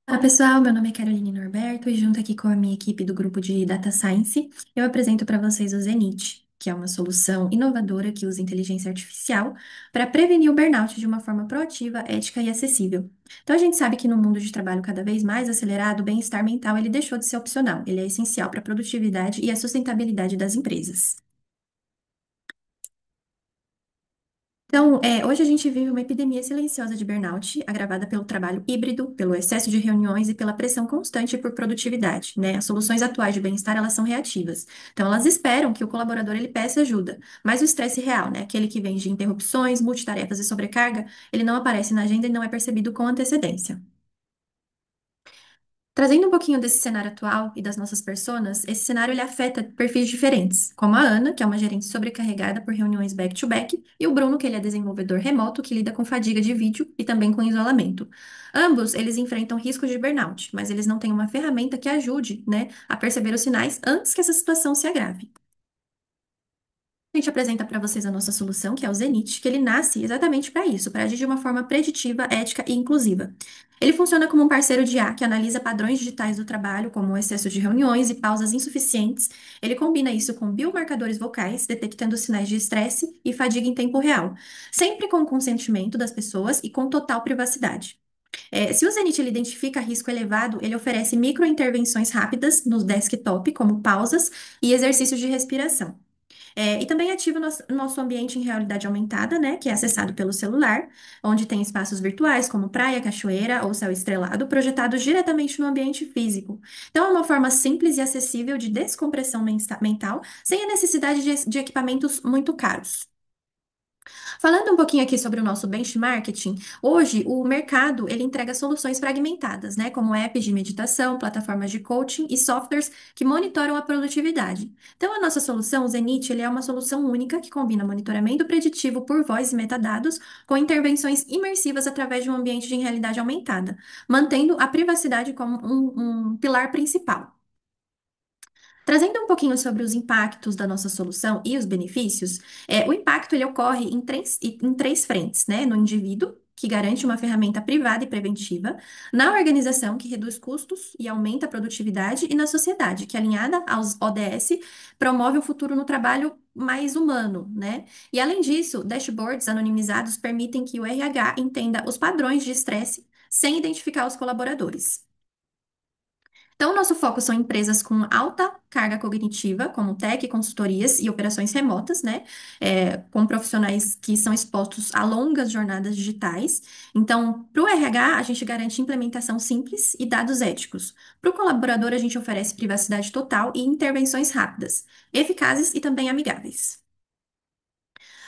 Olá pessoal, meu nome é Caroline Norberto e junto aqui com a minha equipe do grupo de Data Science, eu apresento para vocês o Zenith, que é uma solução inovadora que usa inteligência artificial para prevenir o burnout de uma forma proativa, ética e acessível. Então a gente sabe que no mundo de trabalho cada vez mais acelerado, o bem-estar mental ele deixou de ser opcional, ele é essencial para a produtividade e a sustentabilidade das empresas. Então, hoje a gente vive uma epidemia silenciosa de burnout, agravada pelo trabalho híbrido, pelo excesso de reuniões e pela pressão constante por produtividade, né? As soluções atuais de bem-estar, elas são reativas. Então, elas esperam que o colaborador, ele peça ajuda. Mas o estresse real, né? Aquele que vem de interrupções, multitarefas e sobrecarga, ele não aparece na agenda e não é percebido com antecedência. Trazendo um pouquinho desse cenário atual e das nossas personas, esse cenário ele afeta perfis diferentes, como a Ana, que é uma gerente sobrecarregada por reuniões back-to-back, e o Bruno, que ele é desenvolvedor remoto, que lida com fadiga de vídeo e também com isolamento. Ambos, eles enfrentam riscos de burnout, mas eles não têm uma ferramenta que ajude, né, a perceber os sinais antes que essa situação se agrave. A gente apresenta para vocês a nossa solução, que é o Zenit, que ele nasce exatamente para isso, para agir de uma forma preditiva, ética e inclusiva. Ele funciona como um parceiro de IA que analisa padrões digitais do trabalho, como o excesso de reuniões e pausas insuficientes. Ele combina isso com biomarcadores vocais, detectando sinais de estresse e fadiga em tempo real, sempre com o consentimento das pessoas e com total privacidade. Se o Zenit ele identifica risco elevado, ele oferece microintervenções rápidas no desktop, como pausas e exercícios de respiração. E também ativa o nosso ambiente em realidade aumentada, né, que é acessado pelo celular, onde tem espaços virtuais como praia, cachoeira ou céu estrelado, projetados diretamente no ambiente físico. Então, é uma forma simples e acessível de descompressão mental, sem a necessidade de equipamentos muito caros. Falando um pouquinho aqui sobre o nosso benchmarking, hoje o mercado ele entrega soluções fragmentadas, né, como apps de meditação, plataformas de coaching e softwares que monitoram a produtividade. Então, a nossa solução, o Zenith, ele é uma solução única que combina monitoramento preditivo por voz e metadados com intervenções imersivas através de um ambiente de realidade aumentada, mantendo a privacidade como um pilar principal. Trazendo um pouquinho sobre os impactos da nossa solução e os benefícios, o impacto ele ocorre em três frentes, né? No indivíduo, que garante uma ferramenta privada e preventiva, na organização, que reduz custos e aumenta a produtividade, e na sociedade, que alinhada aos ODS, promove um futuro no trabalho mais humano, né? E além disso, dashboards anonimizados permitem que o RH entenda os padrões de estresse sem identificar os colaboradores. Então, nosso foco são empresas com alta carga cognitiva, como tech, consultorias e operações remotas, né? Com profissionais que são expostos a longas jornadas digitais. Então, para o RH, a gente garante implementação simples e dados éticos. Para o colaborador, a gente oferece privacidade total e intervenções rápidas, eficazes e também amigáveis.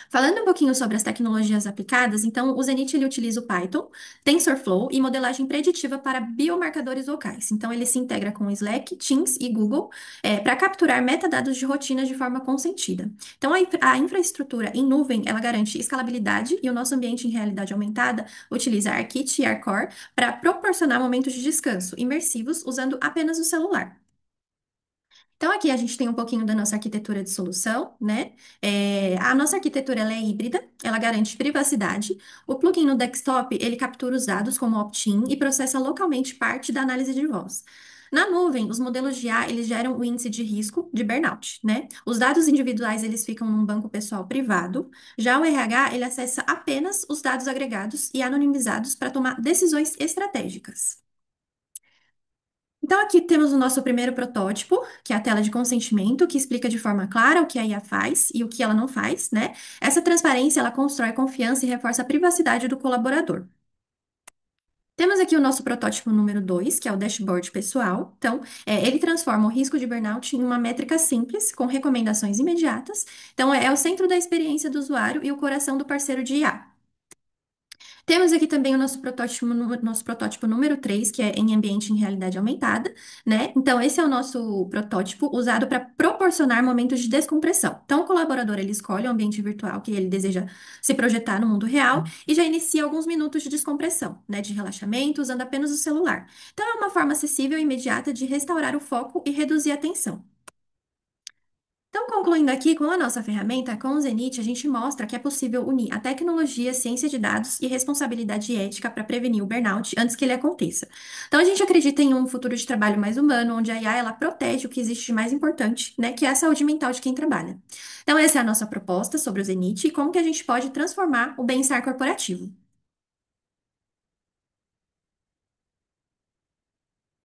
Falando um pouquinho sobre as tecnologias aplicadas, então o Zenit ele utiliza o Python, TensorFlow e modelagem preditiva para biomarcadores locais. Então ele se integra com Slack, Teams e Google para capturar metadados de rotina de forma consentida. Então a infraestrutura em nuvem ela garante escalabilidade e o nosso ambiente em realidade aumentada utiliza ARKit e ARCore para proporcionar momentos de descanso imersivos usando apenas o celular. Então, aqui a gente tem um pouquinho da nossa arquitetura de solução, né? A nossa arquitetura ela é híbrida, ela garante privacidade. O plugin no desktop, ele captura os dados como opt-in e processa localmente parte da análise de voz. Na nuvem, os modelos de IA, eles geram o índice de risco de burnout, né? Os dados individuais, eles ficam num banco pessoal privado. Já o RH, ele acessa apenas os dados agregados e anonimizados para tomar decisões estratégicas. Então, aqui temos o nosso primeiro protótipo, que é a tela de consentimento, que explica de forma clara o que a IA faz e o que ela não faz, né? Essa transparência, ela constrói confiança e reforça a privacidade do colaborador. Temos aqui o nosso protótipo número 2, que é o dashboard pessoal. Então, ele transforma o risco de burnout em uma métrica simples, com recomendações imediatas. Então, é o centro da experiência do usuário e o coração do parceiro de IA. Temos aqui também o nosso protótipo número 3, que é em ambiente em realidade aumentada, né? Então, esse é o nosso protótipo usado para proporcionar momentos de descompressão. Então, o colaborador, ele escolhe o ambiente virtual que ele deseja se projetar no mundo real e já inicia alguns minutos de descompressão, né? De relaxamento, usando apenas o celular. Então, é uma forma acessível e imediata de restaurar o foco e reduzir a tensão. Então, concluindo aqui, com a nossa ferramenta, com o Zenit, a gente mostra que é possível unir a tecnologia, ciência de dados e responsabilidade ética para prevenir o burnout antes que ele aconteça. Então, a gente acredita em um futuro de trabalho mais humano, onde a IA ela protege o que existe de mais importante, né, que é a saúde mental de quem trabalha. Então, essa é a nossa proposta sobre o Zenit e como que a gente pode transformar o bem-estar corporativo.